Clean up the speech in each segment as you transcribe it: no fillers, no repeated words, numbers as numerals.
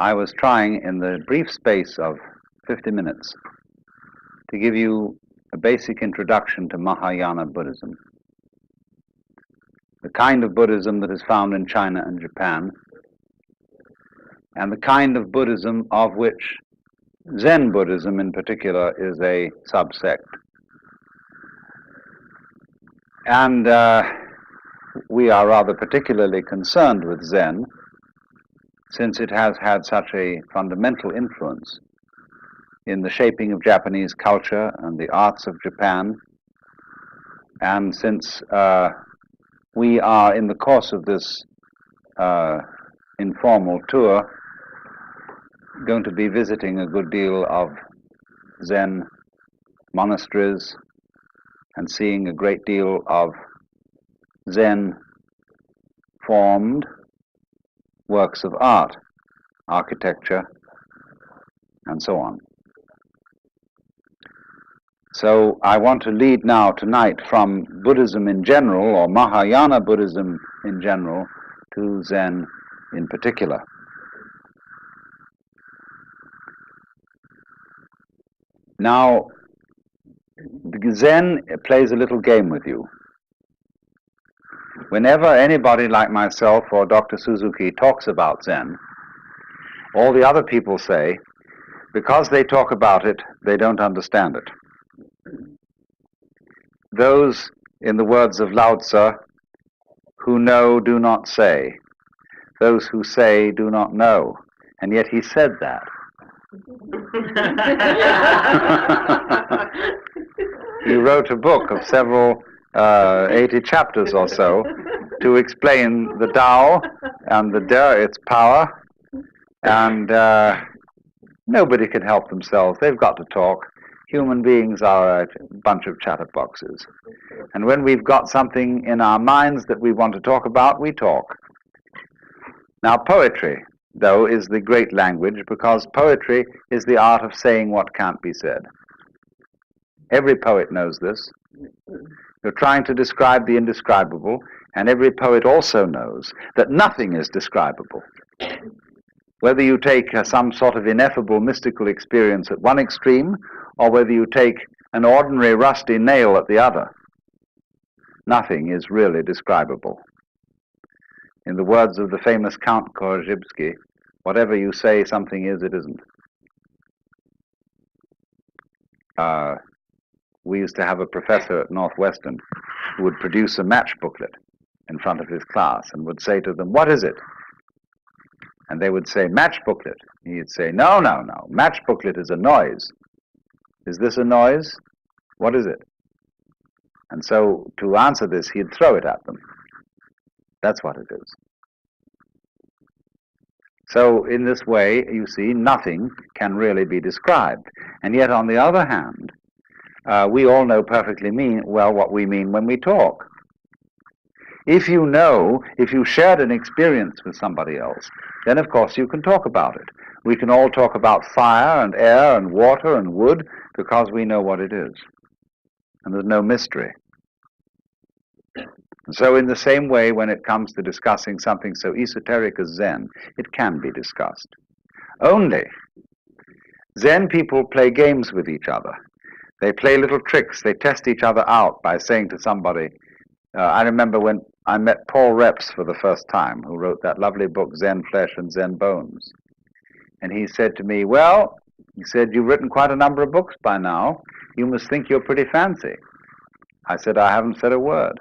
I was trying in the brief space of 50 minutes to give you a basic introduction to Mahayana Buddhism, the kind of Buddhism that is found in China and Japan, and the kind of Buddhism of which Zen Buddhism in particular is a subsect. And we are rather particularly concerned with Zen, since it has had such a fundamental influence in the shaping of Japanese culture and the arts of Japan, and since we are in the course of this informal tour going to be visiting a good deal of Zen monasteries and seeing a great deal of Zen formed works of art, architecture, and so on. So I want to lead now tonight from Buddhism in general, or Mahayana Buddhism in general, to Zen in particular. Now, Zen plays a little game with you. Whenever anybody like myself or Dr. Suzuki talks about Zen, all the other people say, because they talk about it, they don't understand it. Those, in the words of Lao-Tzu, who know do not say. Those who say do not know. And yet he said that. He wrote a book of several 80 chapters or so to explain the Tao and the De, its power, and nobody can help themselves. They've got to talk. Human beings are a bunch of chatterboxes. And when we've got something in our minds that we want to talk about, we talk. Now, poetry, though, is the great language, because poetry is the art of saying what can't be said. Every poet knows this. You're trying to describe the indescribable, and every poet also knows that nothing is describable. Whether you take some sort of ineffable mystical experience at one extreme, or whether you take an ordinary rusty nail at the other, nothing is really describable. In the words of the famous Count Korzybski, whatever you say something is, it isn't. We used to have a professor at Northwestern who would produce a match booklet in front of his class and would say to them, "What is it?" And they would say, "Match booklet." He'd say, "No, no, no. Match booklet is a noise. Is this a noise? What is it?" And so to answer this, he'd throw it at them. That's what it is. So in this way, you see, nothing can really be described. And yet, on the other hand, we all know perfectly well what we mean when we talk. If you shared an experience with somebody else, then of course you can talk about it. We can all talk about fire and air and water and wood because we know what it is. And there's no mystery. And so in the same way, when it comes to discussing something so esoteric as Zen, it can be discussed. Only, Zen people play games with each other. They play little tricks. They test each other out by saying to somebody, I remember when I met Paul Reps for the first time, who wrote that lovely book, Zen Flesh and Zen Bones. And he said to me, "Well," he said, "you've written quite a number of books by now. You must think you're pretty fancy." I said, "I haven't said a word."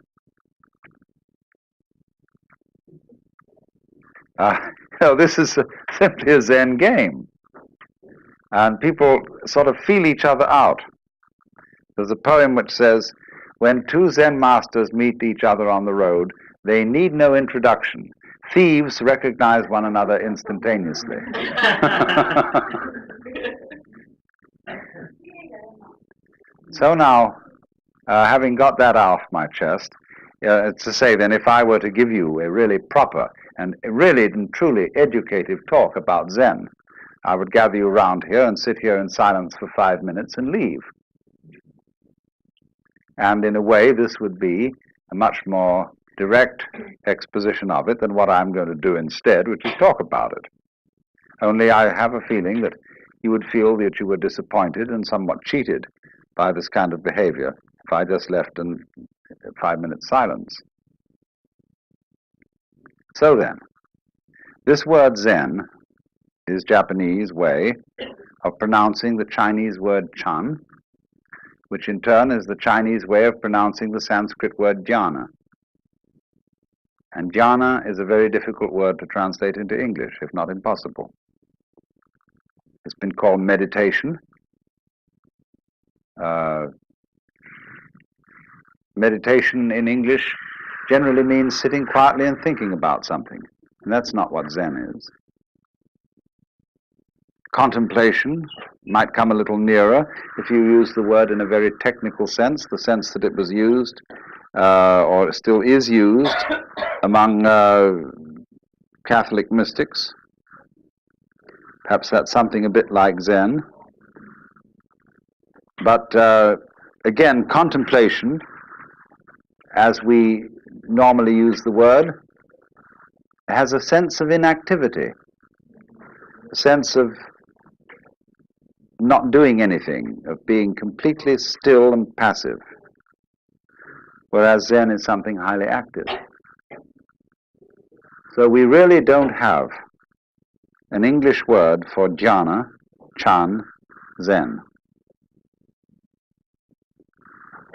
This is simply a Zen game. And people sort of feel each other out. There's a poem which says, "When two Zen masters meet each other on the road, they need no introduction. Thieves recognize one another instantaneously." So now, having got that off my chest, it's to say then, if I were to give you a really proper and really and truly educative talk about Zen, I would gather you around here and sit here in silence for 5 minutes and leave. And in a way, this would be a much more direct exposition of it than what I'm going to do instead, which is talk about it. Only I have a feeling that you would feel that you were disappointed and somewhat cheated by this kind of behavior if I just left in 5 minutes silence. So then, this word Zen is Japanese way of pronouncing the Chinese word Chan, which in turn is the Chinese way of pronouncing the Sanskrit word Jhana. And Jhana is a very difficult word to translate into English, if not impossible. It's been called meditation. Meditation in English generally means sitting quietly and thinking about something, and that's not what Zen is. Contemplation might come a little nearer if you use the word in a very technical sense, the sense that it was used, or still is used, among Catholic mystics. Perhaps that's something a bit like Zen. But again, contemplation, as we normally use the word, has a sense of inactivity, a sense of not doing anything, of being completely still and passive, whereas Zen is something highly active. So we really don't have an English word for jhana, chan, Zen.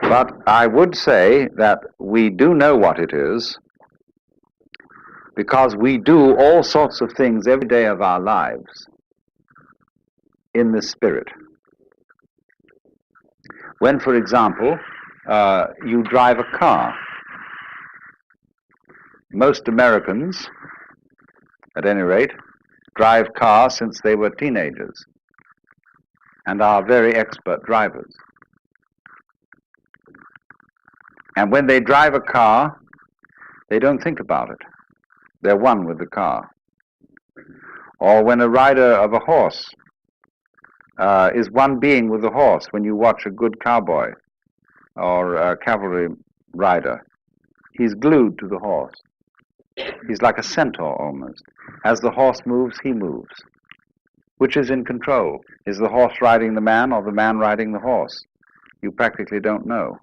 But I would say that we do know what it is, because we do all sorts of things every day of our lives in the spirit. When, for example, you drive a car, most Americans, at any rate, drive cars since they were teenagers and are very expert drivers. And when they drive a car, they don't think about it. They're one with the car. Or when a rider of a horse is one being with the horse, when you watch a good cowboy or a cavalry rider, he's glued to the horse. He's like a centaur almost. As the horse moves, he moves. Which is in control? Is the horse riding the man or the man riding the horse? You practically don't know.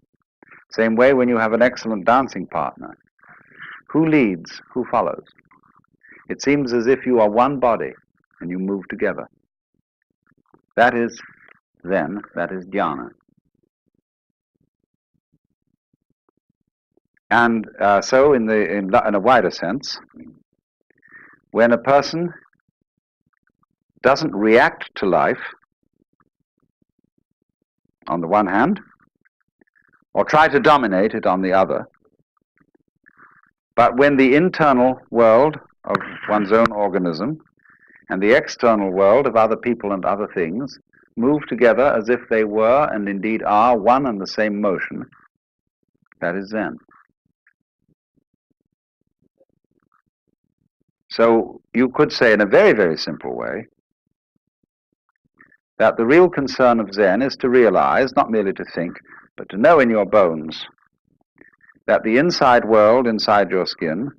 Same way when you have an excellent dancing partner. Who leads? Who follows? It seems as if you are one body and you move together. That is Zen, that is jhana. And so in a wider sense, when a person doesn't react to life, on the one hand, or try to dominate it on the other, but when the internal world of one's own organism and the external world of other people and other things move together as if they were and indeed are one and the same motion, that is Zen. So you could say in a very, very simple way that the real concern of Zen is to realize, not merely to think, but to know in your bones that the inside world inside your skin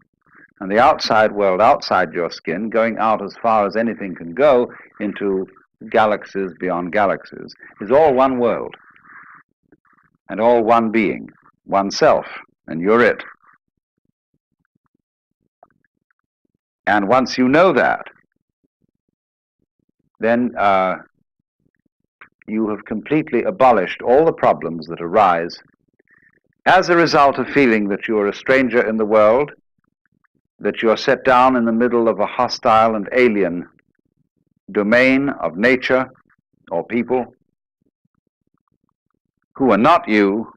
and the outside world outside your skin, going out as far as anything can go into galaxies beyond galaxies, is all one world and all one being, one self, and you're it. And once you know that, then you have completely abolished all the problems that arise as a result of feeling that you are a stranger in the world, that you are set down in the middle of a hostile and alien domain of nature or people who are not you.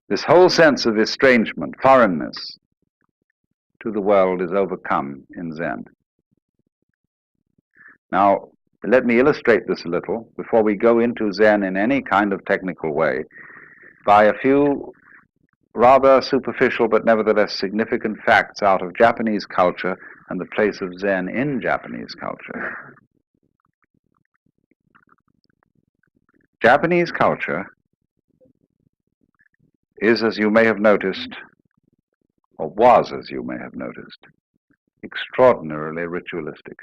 This whole sense of estrangement, foreignness to the world is overcome in Zen. Now, let me illustrate this a little before we go into Zen in any kind of technical way by a few rather superficial but nevertheless significant facts out of Japanese culture and the place of Zen in Japanese culture. Japanese culture is, as you may have noticed, or was, as you may have noticed, extraordinarily ritualistic.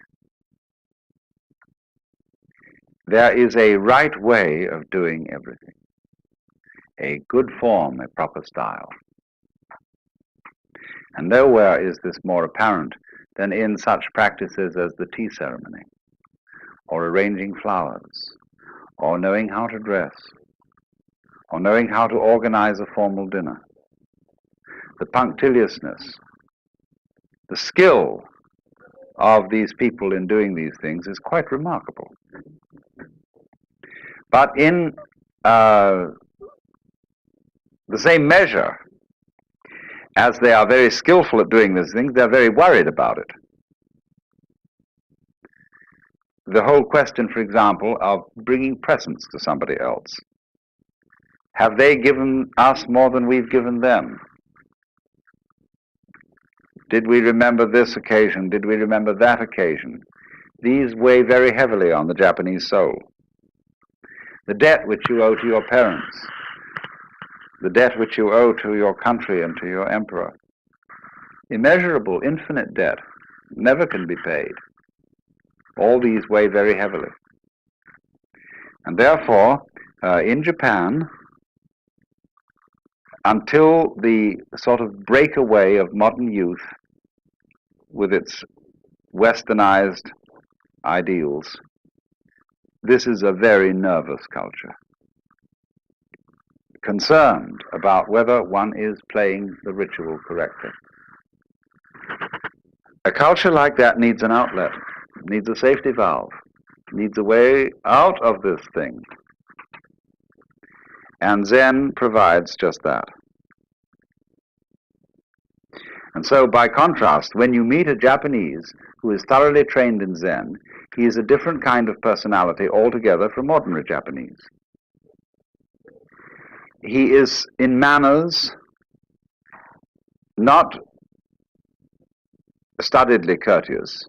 There is a right way of doing everything, a good form, a proper style. And nowhere is this more apparent than in such practices as the tea ceremony, or arranging flowers, or knowing how to dress, or knowing how to organize a formal dinner. The punctiliousness, the skill of these people in doing these things is quite remarkable. But in the same measure as they are very skillful at doing these things, they're very worried about it. The whole question, for example, of bringing presents to somebody else. Have they given us more than we've given them? Did we remember this occasion? Did we remember that occasion? These weigh very heavily on the Japanese soul. The debt which you owe to your parents, the debt which you owe to your country and to your emperor, immeasurable, infinite debt, never can be paid. All these weigh very heavily. And therefore, in Japan, until the sort of breakaway of modern youth with its westernized ideals, this is a very nervous culture, concerned about whether one is playing the ritual correctly. A culture like that needs an outlet, needs a safety valve, needs a way out of this thing. And Zen provides just that. And so, by contrast, when you meet a Japanese who is thoroughly trained in Zen, he is a different kind of personality altogether from ordinary Japanese. He is, in manners, not studiedly courteous,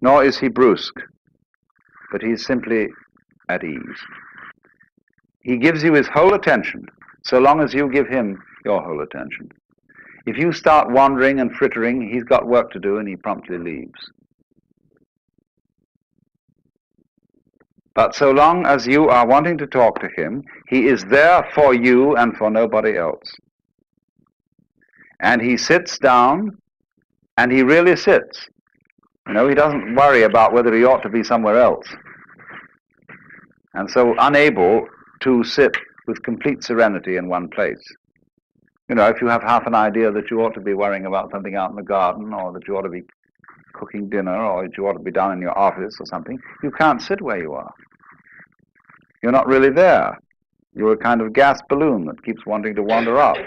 nor is he brusque, but he's simply at ease. He gives you his whole attention, so long as you give him your whole attention. If you start wandering and frittering, he's got work to do and he promptly leaves. But so long as you are wanting to talk to him, he is there for you and for nobody else. And he sits down, and he really sits. You know, he doesn't worry about whether he ought to be somewhere else. And so unable to sit with complete serenity in one place. You know, if you have half an idea that you ought to be worrying about something out in the garden, or that you ought to be cooking dinner, or that you ought to be down in your office or something, you can't sit where you are. You're not really there. You're a kind of gas balloon that keeps wanting to wander off.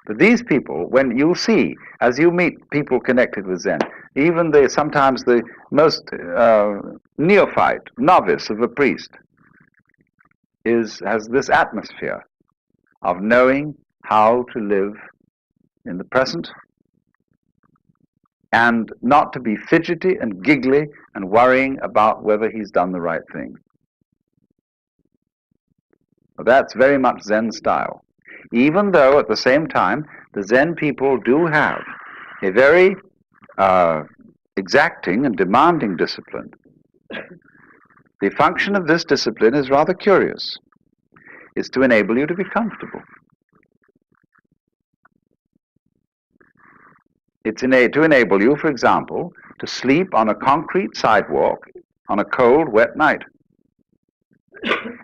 But these people, when you see, as you meet people connected with Zen, even sometimes the most neophyte, novice of a priest, has this atmosphere of knowing how to live in the present and not to be fidgety and giggly and worrying about whether he's done the right thing. Well, that's very much Zen style. Even though at the same time the Zen people do have a very exacting and demanding discipline. The function of this discipline is rather curious. It's to enable you to be comfortable. It's to enable you, for example, to sleep on a concrete sidewalk on a cold, wet night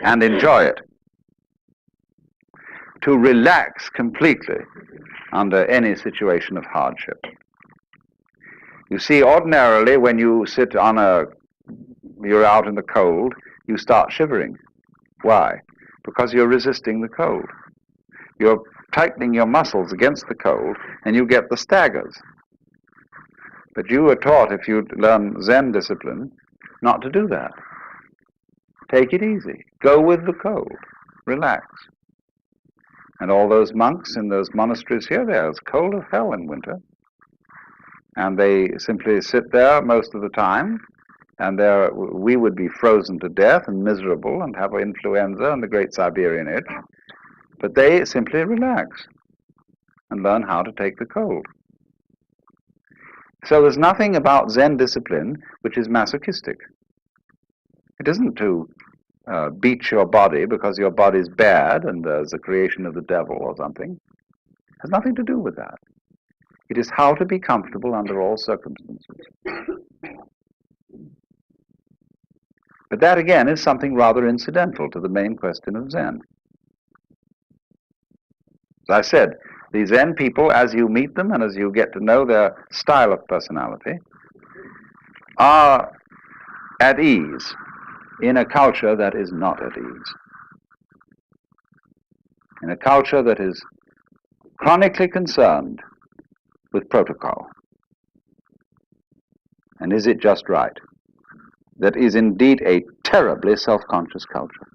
and enjoy it. To relax completely under any situation of hardship. You see, ordinarily when you sit you're out in the cold, you start shivering. Why? Because you're resisting the cold. You're tightening your muscles against the cold, and you get the staggers. But you were taught, if you learn Zen discipline, not to do that. Take it easy. Go with the cold. Relax. And all those monks in those monasteries here, they're as cold as hell in winter. And they simply sit there most of the time, and we would be frozen to death and miserable and have influenza and the great Siberian itch. But they simply relax and learn how to take the cold. So there's nothing about Zen discipline which is masochistic. It isn't to beat your body because your body's bad and there's a creation of the devil or something. It has nothing to do with that. It is how to be comfortable under all circumstances. But that, again, is something rather incidental to the main question of Zen. As I said, the Zen people, as you meet them and as you get to know their style of personality, are at ease in a culture that is not at ease. In a culture that is chronically concerned with protocol. And is it just right? That is indeed a terribly self-conscious culture,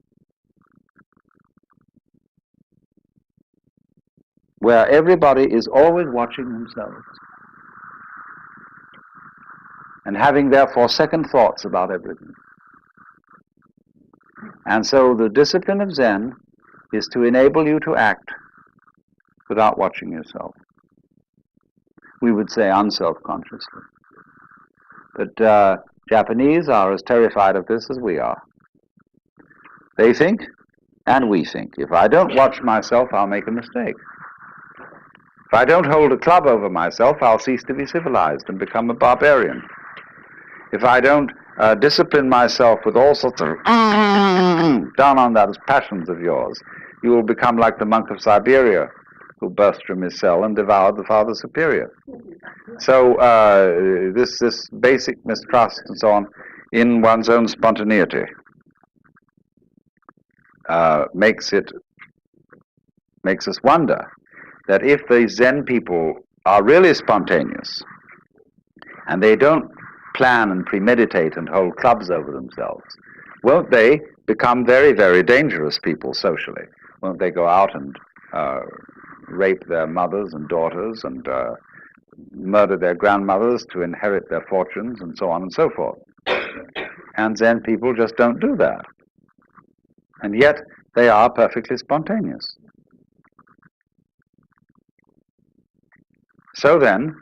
where everybody is always watching themselves and having therefore second thoughts about everything. And so the discipline of Zen is to enable you to act without watching yourself. We would say unself-consciously. But Japanese are as terrified of this as we are. They think, and we think, if I don't watch myself, I'll make a mistake. If I don't hold a club over myself, I'll cease to be civilized and become a barbarian. If I don't discipline myself with all sorts of down on those passions of yours, you will become like the monk of Siberia, who burst from his cell and devoured the Father Superior. So this basic mistrust and so on in one's own spontaneity makes us wonder that if the Zen people are really spontaneous and they don't plan and premeditate and hold clubs over themselves, won't they become very, very dangerous people socially? Won't they go out and rape their mothers and daughters and murder their grandmothers to inherit their fortunes and so on and so forth? And Zen people just don't do that. And yet they are perfectly spontaneous. So then,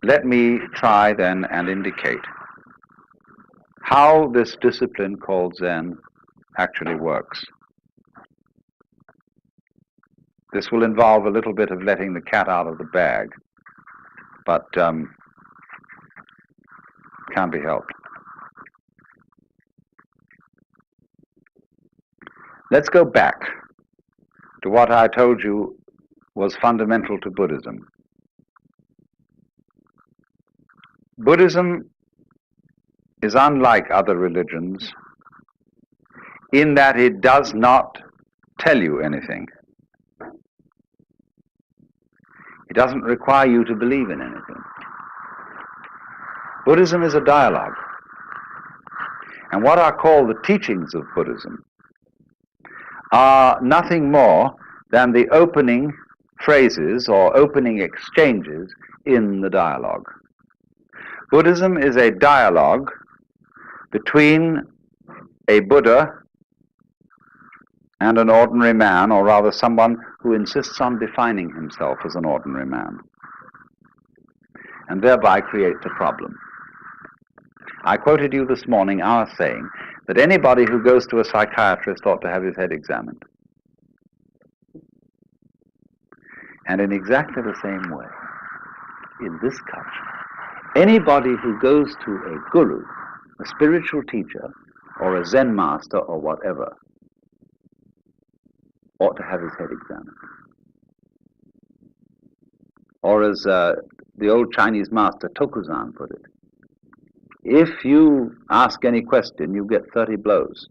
let me try then and indicate how this discipline called Zen actually works. This will involve a little bit of letting the cat out of the bag, but can't be helped. Let's go back to what I told you was fundamental to Buddhism. Buddhism is unlike other religions in that it does not tell you anything. It doesn't require you to believe in anything. Buddhism is a dialogue. And what are called the teachings of Buddhism are nothing more than the opening phrases or opening exchanges in the dialogue. Buddhism is a dialogue between a Buddha and an ordinary man, or rather someone who insists on defining himself as an ordinary man, and thereby creates a problem. I quoted you this morning our saying that anybody who goes to a psychiatrist ought to have his head examined. And in exactly the same way, in this culture, anybody who goes to a guru, a spiritual teacher, or a Zen master, or whatever, ought to have his head examined. Or as the old Chinese master Tokuzan put it, if you ask any question, you get 30 blows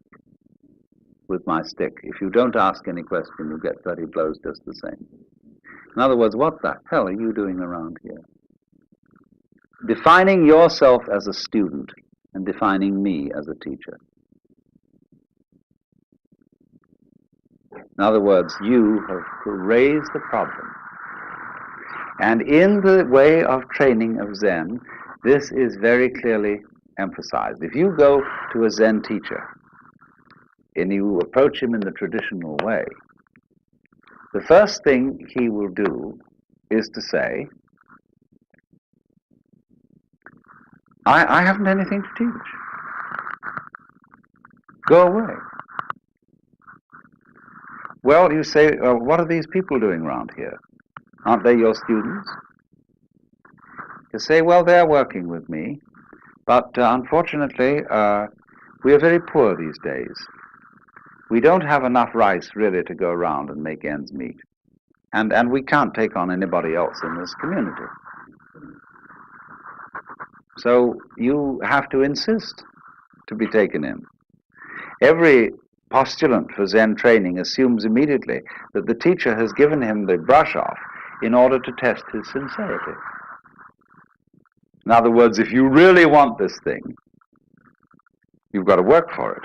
with my stick. If you don't ask any question, you get 30 blows just the same. In other words, what the hell are you doing around here? Defining yourself as a student and defining me as a teacher. In other words, you have raised the problem. And in the way of training of Zen, this is very clearly emphasized. If you go to a Zen teacher and you approach him in the traditional way, the first thing he will do is to say, I haven't anything to teach. Go away. Well, you say, what are these people doing around here? Aren't they your students? You say, well, they're working with me, but unfortunately, we are very poor these days. We don't have enough rice really to go around and make ends meet. And we can't take on anybody else in this community. So you have to insist to be taken in. Every postulant for Zen training assumes immediately that the teacher has given him the brush off in order to test his sincerity. In other words, if you really want this thing, you've got to work for it.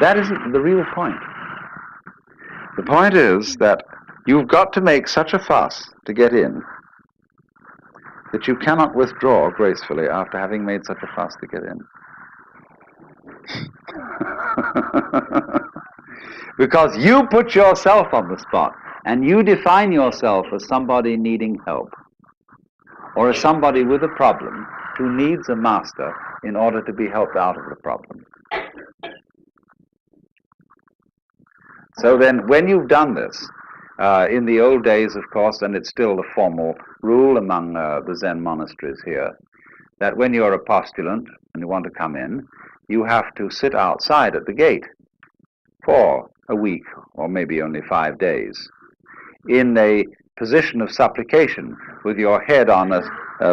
That isn't the real point. The point is that you've got to make such a fuss to get in that you cannot withdraw gracefully after having made such a fuss to get in. Because you put yourself on the spot and you define yourself as somebody needing help or as somebody with a problem who needs a master in order to be helped out of the problem. So then, when you've done this, in the old days, of course, and it's still the formal rule among the Zen monasteries here, that when you're a postulant and you want to come in, you have to sit outside at the gate for a week, or maybe only 5 days, in a position of supplication, with your head on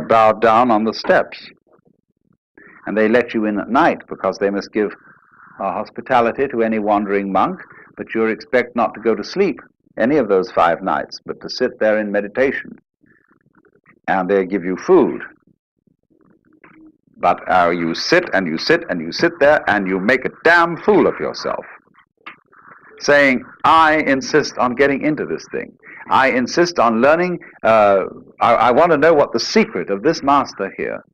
bowed down on the steps. And they let you in at night, because they must give hospitality to any wandering monk, but you're expected not to go to sleep any of those 5 nights, but to sit there in meditation. And they give you food. But you sit and you sit and you sit there and you make a damn fool of yourself, saying, I insist on getting into this thing. I insist on learning. I want to know what the secret of this master here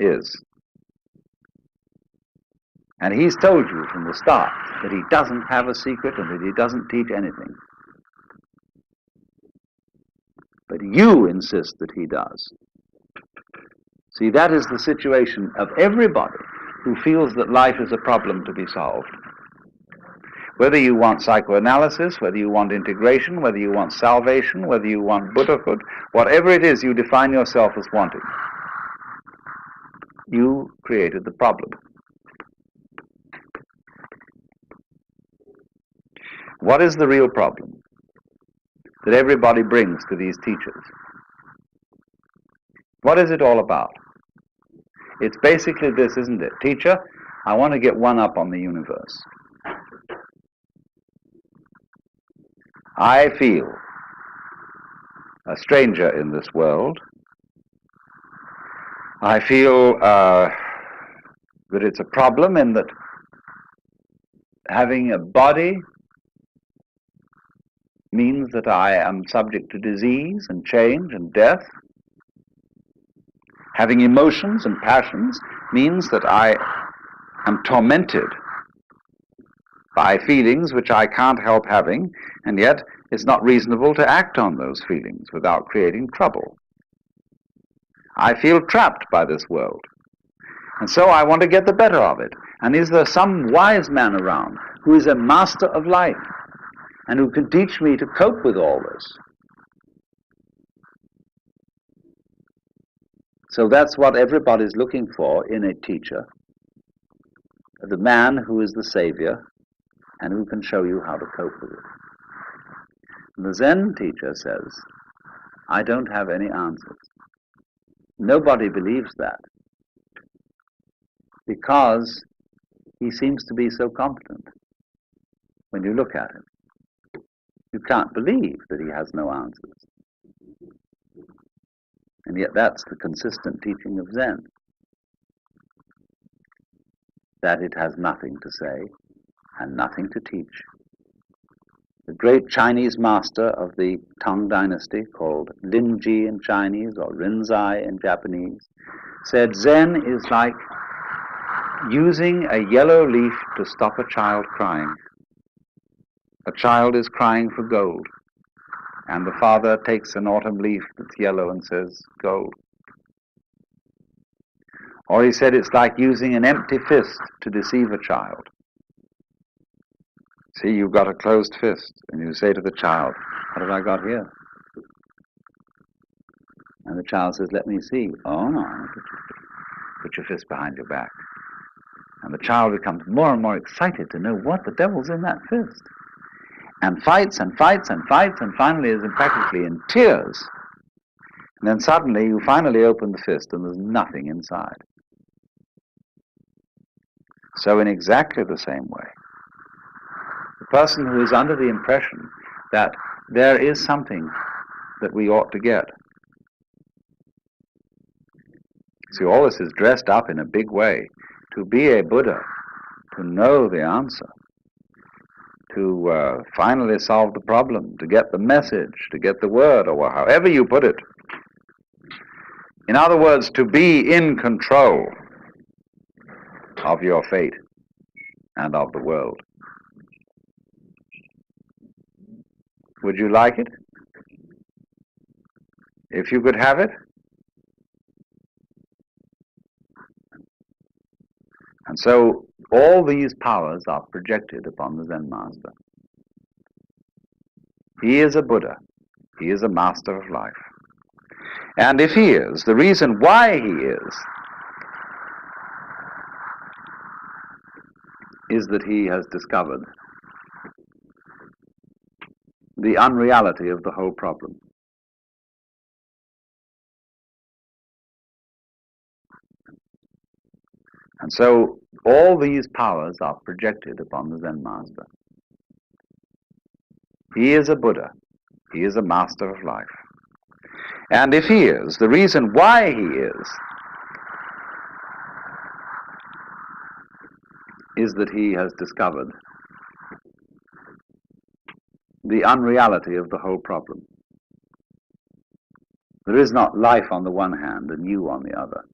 is. And he's told you from the start that he doesn't have a secret and that he doesn't teach anything. But you insist that he does. See, that is the situation of everybody who feels that life is a problem to be solved. Whether you want psychoanalysis, whether you want integration, whether you want salvation, whether you want Buddhahood, whatever it is you define yourself as wanting, you created the problem. What is the real problem that everybody brings to these teachers? What is it all about? It's basically this, isn't it? Teacher, I want to get one up on the universe. I feel a stranger in this world. I feel that it's a problem in that having a body means that I am subject to disease and change and death. Having emotions and passions means that I am tormented by feelings which I can't help having, and yet it's not reasonable to act on those feelings without creating trouble. I feel trapped by this world, and so I want to get the better of it. And is there some wise man around who is a master of life and who can teach me to cope with all this? So that's what everybody's looking for in a teacher, the man who is the savior and who can show you how to cope with it. And the Zen teacher says, I don't have any answers. Nobody believes that because he seems to be so competent when you look at him. You can't believe that he has no answers. And yet that's the consistent teaching of Zen, that it has nothing to say and nothing to teach. The great Chinese master of the Tang dynasty, called Linji in Chinese or Rinzai in Japanese, said Zen is like using a yellow leaf to stop a child crying. A child is crying for gold, And the father takes an autumn leaf that's yellow and says, gold. Or he said it's like using an empty fist to deceive a child. See, you've got a closed fist, and you say to the child, what have I got here? And the child says, let me see. Oh, no. Put your fist behind your back. And the child becomes more and more excited to know what the devil's in that fist. And fights and fights and fights, and finally is practically in tears. And then suddenly you finally open the fist and there's nothing inside. So in exactly the same way, the person who is under the impression that there is something that we ought to get. See, all this is dressed up in a big way. To be a Buddha, to know the answer, to finally solve the problem, to get the message, to get the word, or however you put it. In other words, to be in control of your fate and of the world. Would you like it? If you could have it? And so all these powers are projected upon the Zen master. He is a Buddha. He is a master of life. And if he is, the reason why he is that he has discovered the unreality of the whole problem. And so all these powers are projected upon the Zen master. He is a Buddha. He is a master of life. And if he is, the reason why he is that he has discovered the unreality of the whole problem. There is not life on the one hand and you on the other.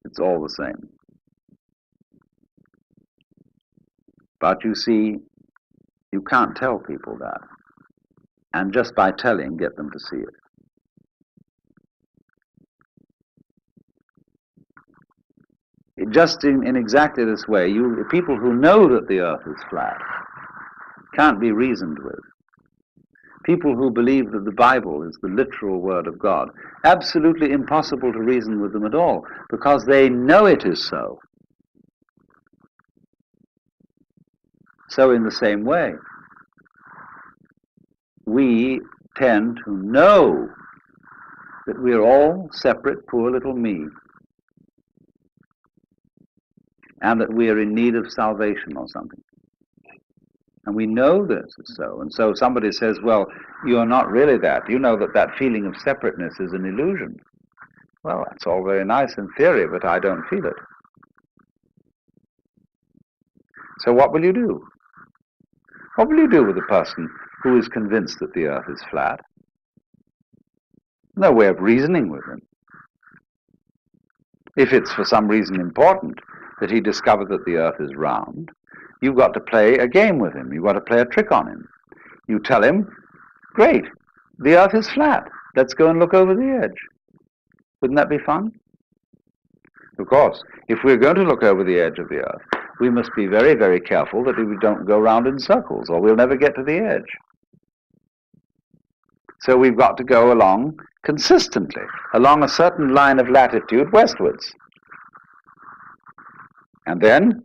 It's all the same. But you see, you can't tell people that. And just by telling, get them to see it. Just in exactly this way, people who know that the earth is flat can't be reasoned with. People who believe that the Bible is the literal word of God, absolutely impossible to reason with them at all, because they know it is so. So in the same way, we tend to know that we're all separate, poor little me, and that we are in need of salvation or something. And we know this is so. And so somebody says, well, you're not really that. You know that that feeling of separateness is an illusion. Well, that's all very nice in theory, but I don't feel it. So what will you do? What will you do with a person who is convinced that the earth is flat? No way of reasoning with him. If it's for some reason important that he discovered that the earth is round, you've got to play a game with him. You've got to play a trick on him. You tell him, great, the earth is flat. Let's go and look over the edge. Wouldn't that be fun? Of course, if we're going to look over the edge of the earth, we must be very, very careful that we don't go round in circles, or we'll never get to the edge. So we've got to go along consistently, along a certain line of latitude westwards. And then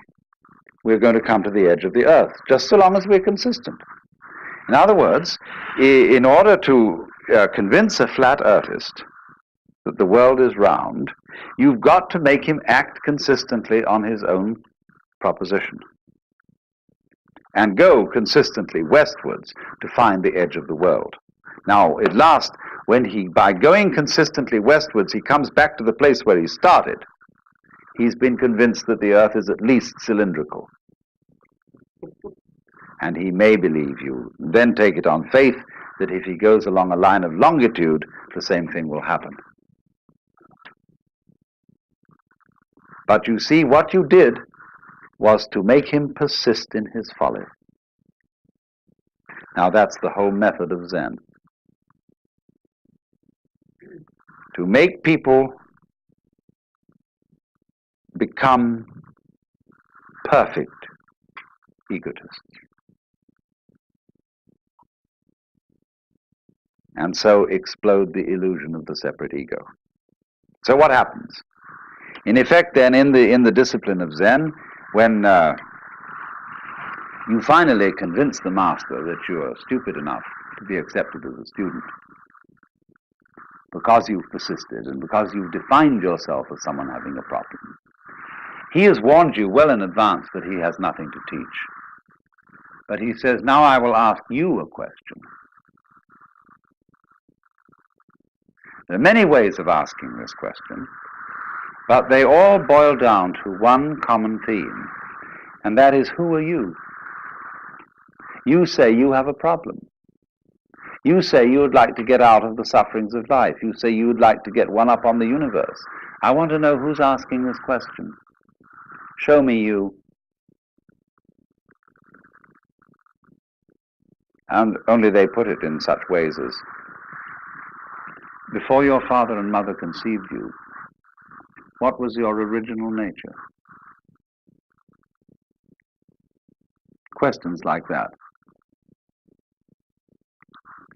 we're going to come to the edge of the earth, just so long as we're consistent. In other words, in order to convince a flat earthist that the world is round, you've got to make him act consistently on his own proposition and go consistently westwards to find the edge of the world. Now, at last, by going consistently westwards, he comes back to the place where he started, he's been convinced that the earth is at least cylindrical. And he may believe you, then take it on faith that if he goes along a line of longitude, the same thing will happen. But you see, what you did was to make him persist in his folly. Now that's the whole method of Zen. to make people become perfect egotists. And so explode the illusion of the separate ego. So what happens? In effect, then, in the discipline of Zen, when you finally convince the master that you are stupid enough to be accepted as a student, because you've persisted and because you've defined yourself as someone having a problem, he has warned you well in advance that he has nothing to teach. But he says, now I will ask you a question. There are many ways of asking this question, but they all boil down to one common theme, and that is, who are you? You say you have a problem. You say you would like to get out of the sufferings of life. You say you would like to get one up on the universe. I want to know who's asking this question. Show me you. And only they put it in such ways as, before your father and mother conceived you, what was your original nature? Questions like that.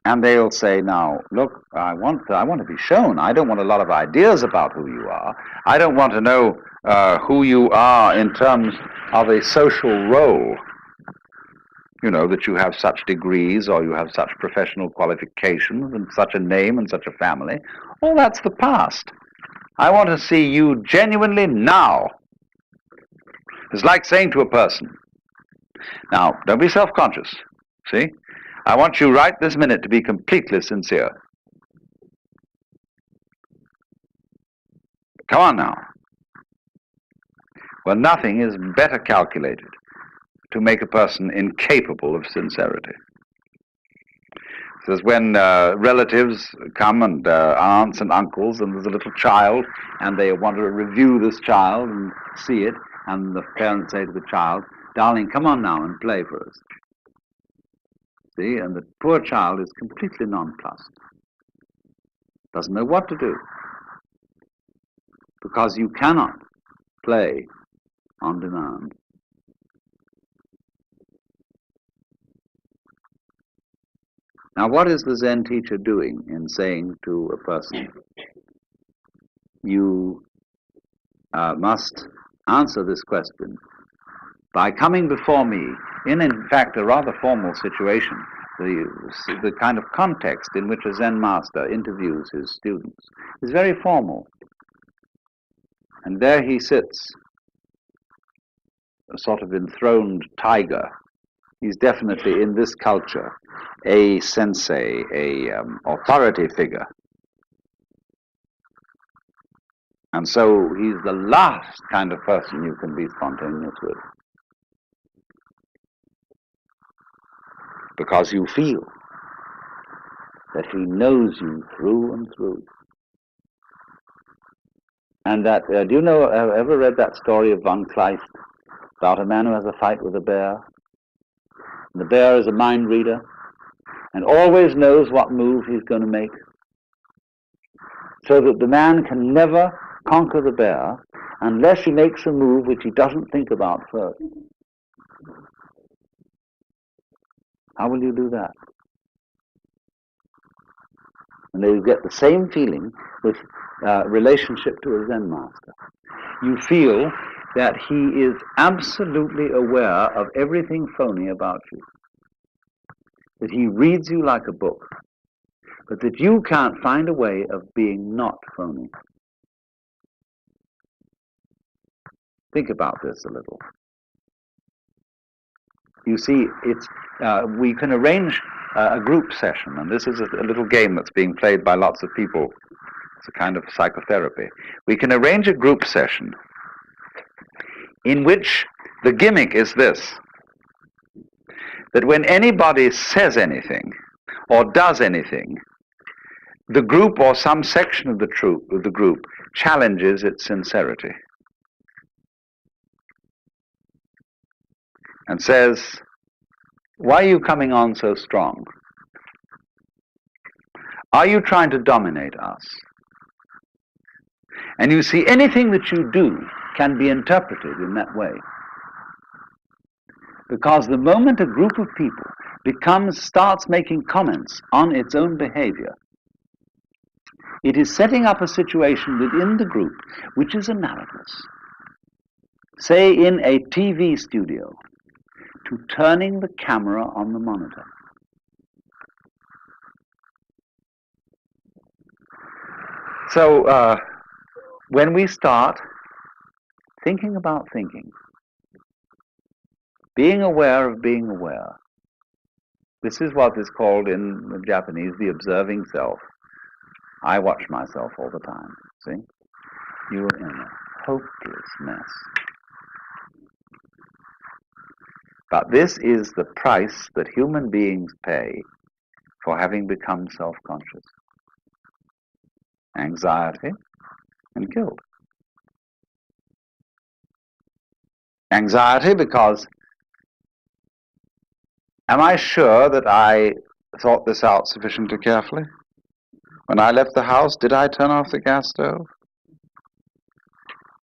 And they'll say, now, look, I want to be shown. I don't want a lot of ideas about who you are. I don't want to know who you are in terms of a social role. You know, that you have such degrees or you have such professional qualifications and such a name and such a family. Well, that's the past. I want to see you genuinely now. It's like saying to a person, now, don't be self-conscious, see? I want you right this minute to be completely sincere. Come on now. Well, nothing is better calculated to make a person incapable of sincerity. Says when relatives come and aunts and uncles, and there's a little child, and they want to review this child and see it, and the parents say to the child, darling, come on now and play for us. See, and the poor child is completely nonplussed. Doesn't know what to do. Because you cannot play on demand. Now, what is the Zen teacher doing in saying to a person, you must answer this question by coming before me in fact, a rather formal situation, the kind of context in which a Zen master interviews his students is very formal. And there he sits, a sort of enthroned tiger. He's definitely, in this culture, a sensei, authority figure. And so he's the last kind of person you can be spontaneous with. Because you feel that he knows you through and through. And that, do you know, ever read that story of von Kleist about a man who has a fight with a bear? And the bear is a mind reader and always knows what move he's going to make, so that the man can never conquer the bear unless he makes a move which he doesn't think about first. How will you do that? And you get the same feeling with relationship to a Zen master. You feel that he is absolutely aware of everything phony about you. That he reads you like a book, but that you can't find a way of being not phony. Think about this a little. You see, we can arrange a group session, and this is a little game that's being played by lots of people. It's a kind of psychotherapy. We can arrange a group session in which the gimmick is this, that when anybody says anything or does anything, the group or some section of the group challenges its sincerity and says, why are you coming on so strong? Are you trying to dominate us? And you see, anything that you do can be interpreted in that way. Because the moment a group of people starts making comments on its own behavior, it is setting up a situation within the group which is analogous, say in a TV studio, to turning the camera on the monitor. So when we start thinking about thinking, being aware of being aware, this is what is called in the Japanese the observing self. I watch myself all the time, see? You are in a hopeless mess. But this is the price that human beings pay for having become self-conscious. Anxiety and guilt. Anxiety because, am I sure that I thought this out sufficiently carefully? When I left the house, did I turn off the gas stove?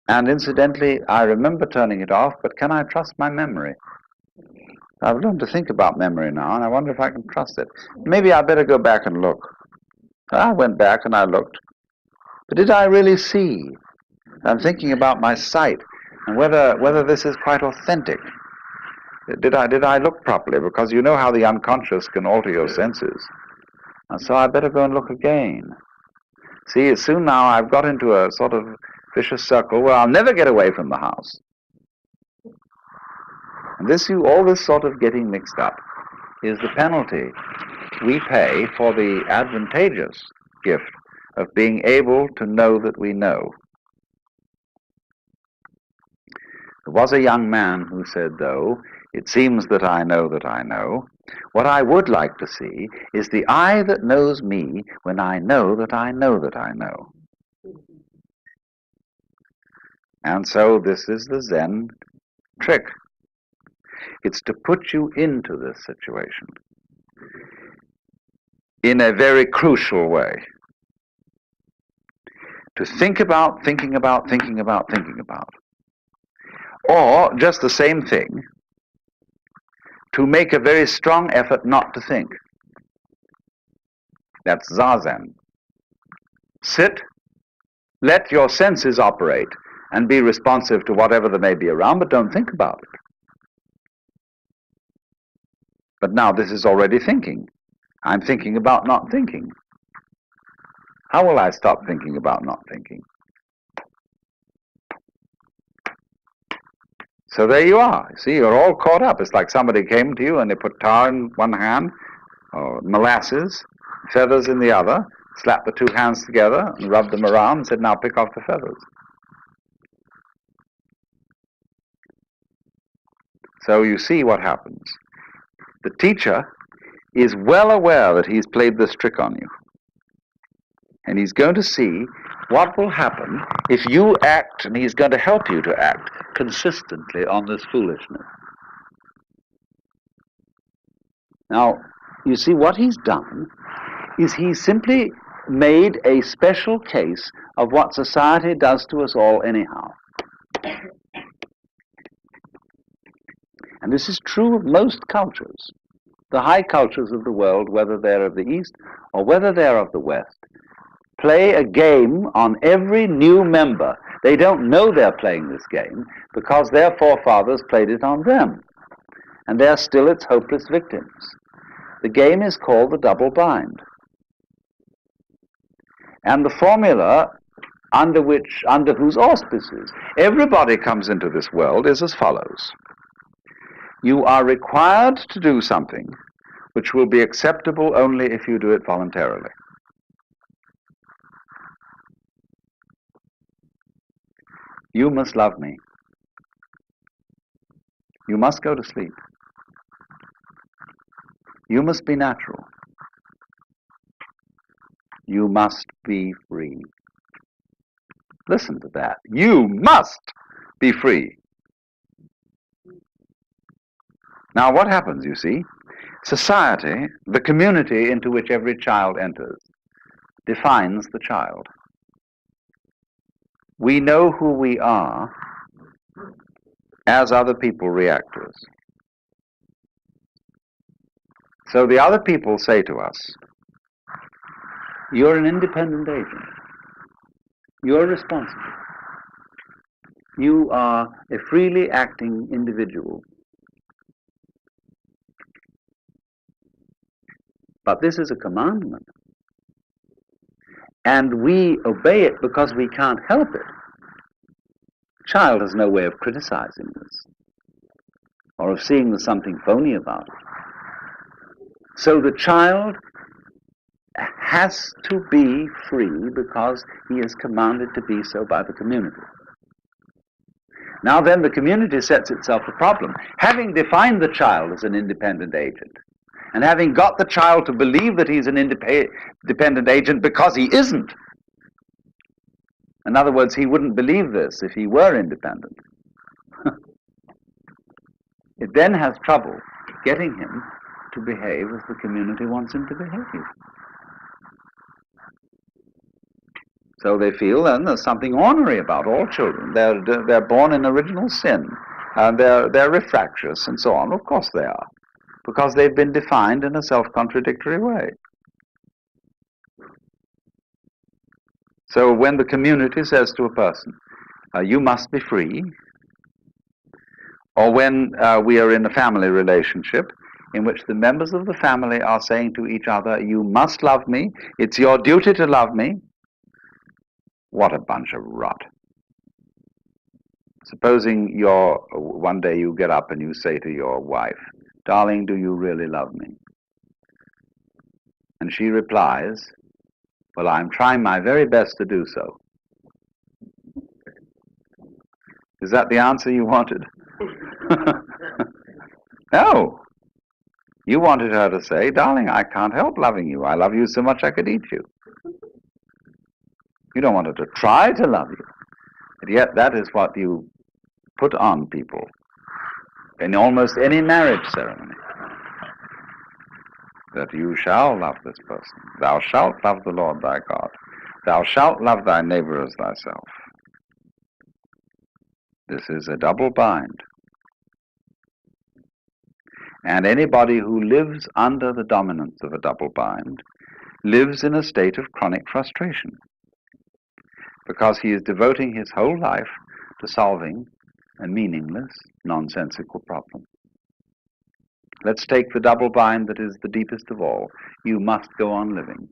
And incidentally, I remember turning it off, but can I trust my memory? I've learned to think about memory now, and I wonder if I can trust it. Maybe I better go back and look. I went back and I looked. But did I really see? I'm thinking about my sight and whether this is quite authentic. Did I look properly? Because you know how the unconscious can alter your senses. And so I better go and look again. See, soon now I've got into a sort of vicious circle where I'll never get away from the house. And all this sort of getting mixed up is the penalty we pay for the advantageous gift of being able to know that we know. There was a young man who said, though, it seems that I know that I know. What I would like to see is the I that knows me when I know that I know that I know. And so this is the Zen trick. It's to put you into this situation in a very crucial way. To think about, thinking about, thinking about, thinking about. Or, just the same thing, to make a very strong effort not to think. That's Zazen. Sit, let your senses operate, and be responsive to whatever there may be around, but don't think about it. But now this is already thinking. I'm thinking about not thinking. How will I stop thinking about not thinking? So there you are. See, you're all caught up. It's like somebody came to you and they put tar in one hand, or molasses, feathers in the other, slapped the two hands together and rubbed them around and said, now pick off the feathers. So you see what happens. The teacher is well aware that he's played this trick on you. And he's going to see what will happen if you act, and he's going to help you to act consistently on this foolishness. Now, you see, what he's done is he's simply made a special case of what society does to us all anyhow. And this is true of most cultures. The high cultures of the world, whether they're of the East or whether they're of the West, play a game on every new member. They don't know they're playing this game because their forefathers played it on them. And they're still its hopeless victims. The game is called the double bind. And the formula under whose auspices everybody comes into this world is as follows. You are required to do something which will be acceptable only if you do it voluntarily. You must love me. You must go to sleep. You must be natural. You must be free. Listen to that. You must be free. Now what happens, you see? Society, the community into which every child enters, defines the child. we know who we are as other people react to us. So the other people say to us, you're an independent agent. You're responsible. You are a freely acting individual. But this is a commandment. And we obey it because we can't help it. The child has no way of criticizing this or of seeing there's something phony about it. So the child has to be free because he is commanded to be so by the community. Now then, the community sets itself a problem. Having defined the child as an independent agent, and having got the child to believe that he's an independent agent because he isn't. In other words, he wouldn't believe this if he were independent. It then has trouble getting him to behave as the community wants him to behave. So they feel then there's something ornery about all children. They're born in original sin, and they're refractious and so on. Of course they are, because they've been defined in a self-contradictory way. So when the community says to a person, you must be free, or when we are in a family relationship in which the members of the family are saying to each other, you must love me, it's your duty to love me, what a bunch of rot. Supposing one day you get up and you say to your wife, darling, do you really love me? And she replies, well, I'm trying my very best to do so. Is that the answer you wanted? No. You wanted her to say, darling, I can't help loving you. I love you so much I could eat you. You don't want her to try to love you. But yet that is what you put on people in almost any marriage ceremony. That you shall love this person. Thou shalt love the Lord thy God. Thou shalt love thy neighbor as thyself. This is a double bind. And anybody who lives under the dominance of a double bind lives in a state of chronic frustration, because he is devoting his whole life to solving a meaningless, nonsensical problem. Let's take the double bind that is the deepest of all. You must go on living.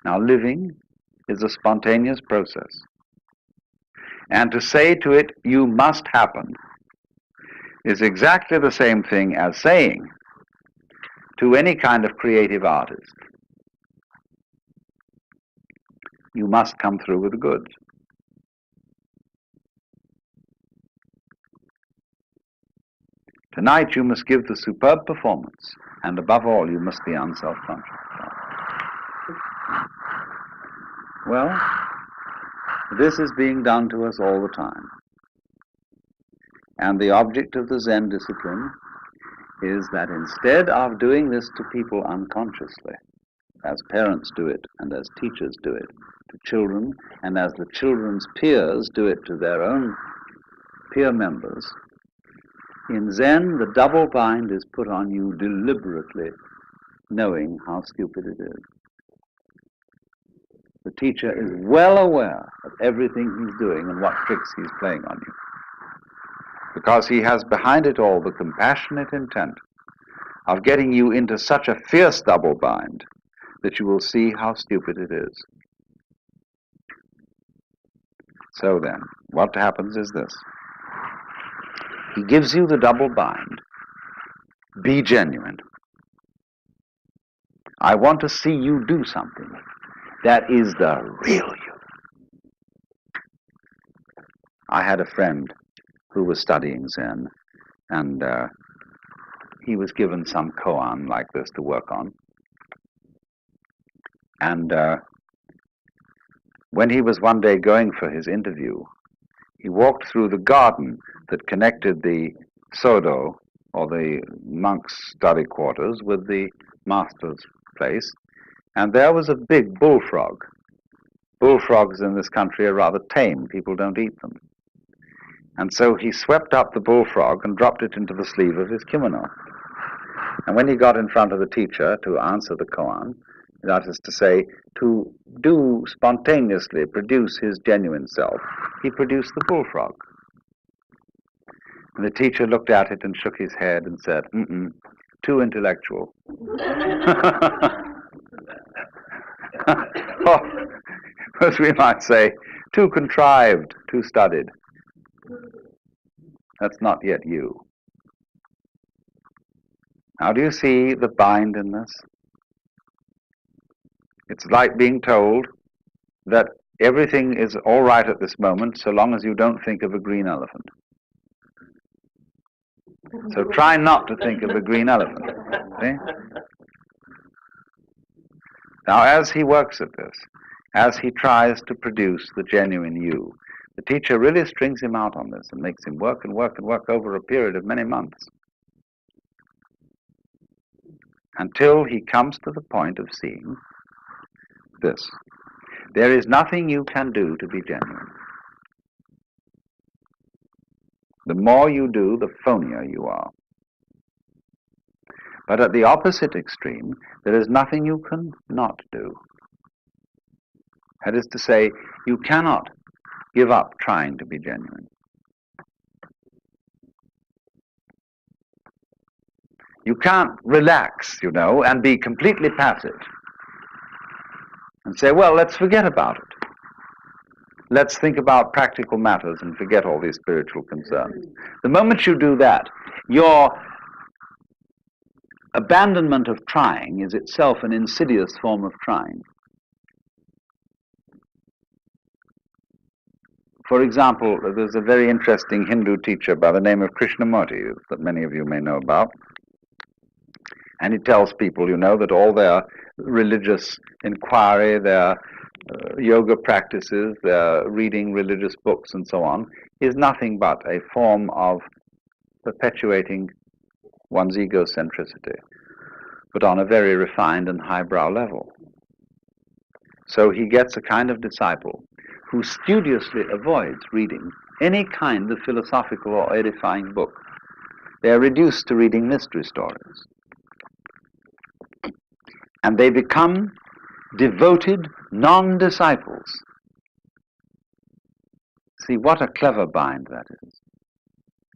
Now, living is a spontaneous process. And to say to it, you must happen, is exactly the same thing as saying to any kind of creative artist, you must come through with the goods. Tonight you must give the superb performance, and above all you must be unself-conscious. Well, this is being done to us all the time. And the object of the Zen discipline is that instead of doing this to people unconsciously, as parents do it and as teachers do it to children, and as the children's peers do it to their own peer members, in Zen the double bind is put on you deliberately, knowing how stupid it is. The teacher is well aware of everything he's doing and what tricks he's playing on you, because he has behind it all the compassionate intent of getting you into such a fierce double bind that you will see how stupid it is. So then, what happens is this. He gives you the double bind. Be genuine. I want to see you do something that is the real you. I had a friend who was studying Zen, and he was given some koan like this to work on. And when he was one day going for his interview, he walked through the garden that connected the sodo, or the monks' study quarters, with the master's place, and there was a big bullfrog bullfrogs in this country are rather tame. People don't eat them. And so he swept up the bullfrog and dropped it into the sleeve of his kimono. And when he got in front of the teacher to answer the koan, that is to say, to do spontaneously produce his genuine self, he produced the bullfrog. And the teacher looked at it and shook his head and said, too intellectual. Or, as we might say, too contrived, too studied. That's not yet you. Now, do you see the bind in this? It's like being told that everything is all right at this moment so long as you don't think of a green elephant. So try not to think of a green elephant. See? Now, as he works at this, as he tries to produce the genuine you, the teacher really strings him out on this and makes him work and work and work over a period of many months until he comes to the point of seeing this. There is nothing you can do to be genuine. The more you do, the phonier you are. But at the opposite extreme, there is nothing you can not do. That is to say, you cannot give up trying to be genuine. You can't relax, and be completely passive and say, well, let's forget about it. Let's think about practical matters and forget all these spiritual concerns. The moment you do that, your abandonment of trying is itself an insidious form of trying. For example, there's a very interesting Hindu teacher by the name of Krishnamurti that many of you may know about. And he tells people, that all their religious inquiry, their yoga practices, their reading religious books and so on, is nothing but a form of perpetuating one's egocentricity, but on a very refined and highbrow level. So he gets a kind of disciple who studiously avoids reading any kind of philosophical or edifying book. They are reduced to reading mystery stories. And they become devoted non-disciples. See, what a clever bind that is.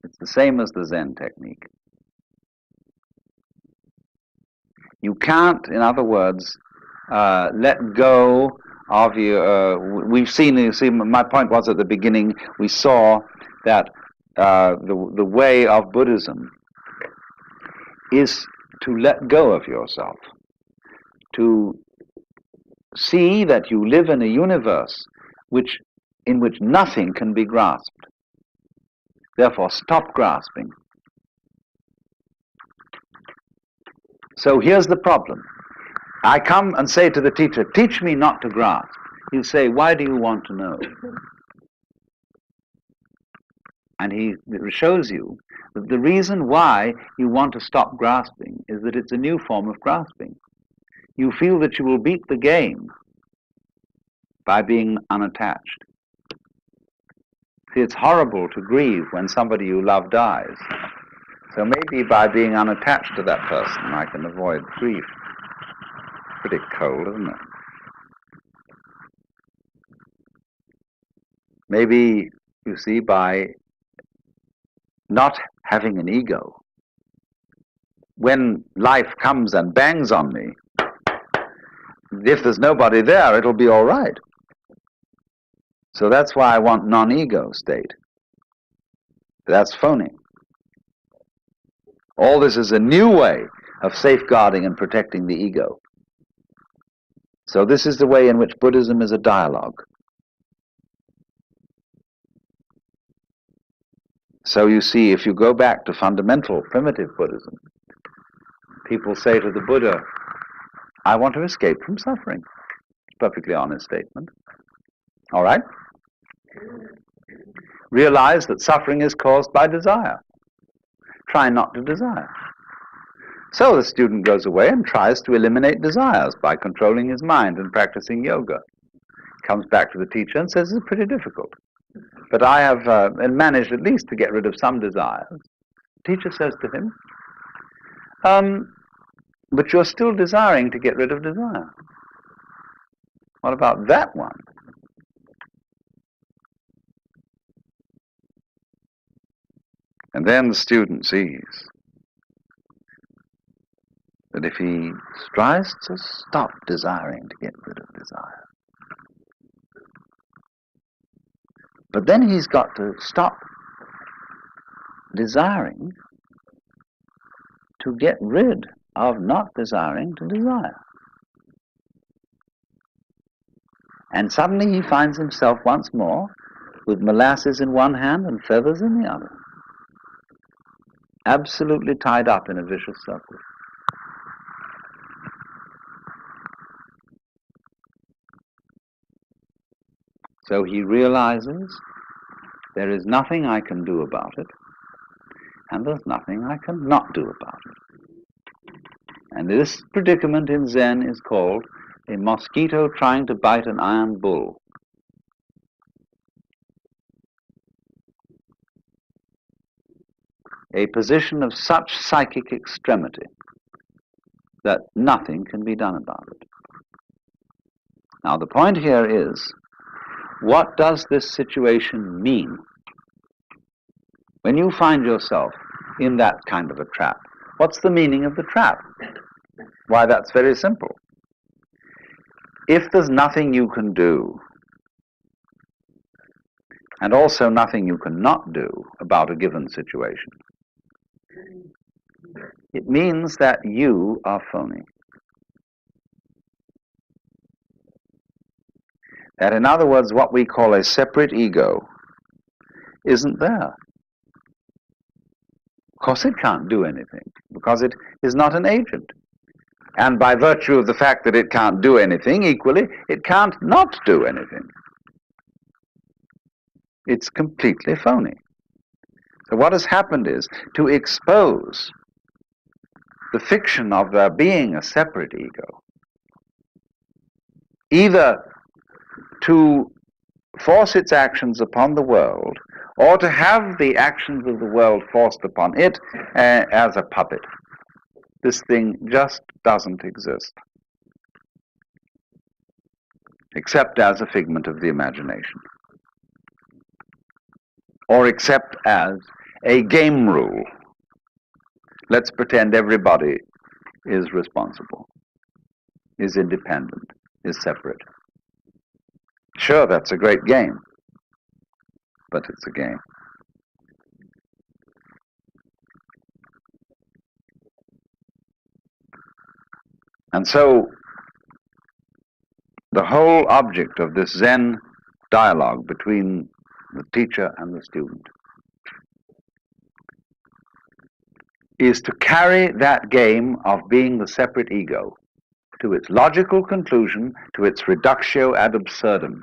It's the same as the Zen technique. You can't, in other words, let go of your... we've seen, my point was at the beginning, we saw that the way of Buddhism is to let go of yourself, to see that you live in a universe in which nothing can be grasped. Therefore, stop grasping. So here's the problem. I come and say to the teacher, teach me not to grasp. He'll say, why do you want to know? And he shows you that the reason why you want to stop grasping is that it's a new form of grasping. You feel that you will beat the game by being unattached. See, it's horrible to grieve when somebody you love dies. So maybe by being unattached to that person, I can avoid grief. Pretty cold, isn't it? Maybe, you see, by not having an ego, when life comes and bangs on me, if there's nobody there, it'll be all right. So that's why I want non-ego state. That's phony. All this is a new way of safeguarding and protecting the ego. So this is the way in which Buddhism is a dialogue. So you see, if you go back to fundamental primitive Buddhism, people say to the Buddha, I want to escape from suffering. Perfectly honest statement. All right? Realize that suffering is caused by desire. Try not to desire. So the student goes away and tries to eliminate desires by controlling his mind and practicing yoga. comes back to the teacher and says, it's pretty difficult. But I have managed at least to get rid of some desires. The teacher says to him, but you're still desiring to get rid of desire. What about that one? And then the student sees that if he tries to stop desiring to get rid of desire, but then he's got to stop desiring to get rid of not desiring to desire. And suddenly he finds himself once more with molasses in one hand and feathers in the other, absolutely tied up in a vicious circle. So he realizes there is nothing I can do about it, and there's nothing I can not do about it. And this predicament in Zen is called a mosquito trying to bite an iron bull. A position of such psychic extremity that nothing can be done about it. Now the point here is, what does this situation mean? When you find yourself in that kind of a trap, what's the meaning of the trap? Why, that's very simple. If there's nothing you can do, and also nothing you cannot do about a given situation, it means that you are phony. That, in other words, what we call a separate ego isn't there. Of course it can't do anything, because it is not an agent. And by virtue of the fact that it can't do anything, equally, it can't not do anything. It's completely phony. So what has happened is, to expose the fiction of there being a separate ego, either to force its actions upon the world, or to have the actions of the world forced upon it as a puppet. This thing just doesn't exist, except as a figment of the imagination, or except as a game rule. Let's pretend everybody is responsible, is independent, is separate. Sure, that's a great game, but it's a game. And so, the whole object of this Zen dialogue between the teacher and the student is to carry that game of being the separate ego to its logical conclusion, to its reductio ad absurdum.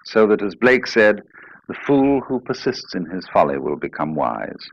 So that, as Blake said, the fool who persists in his folly will become wise.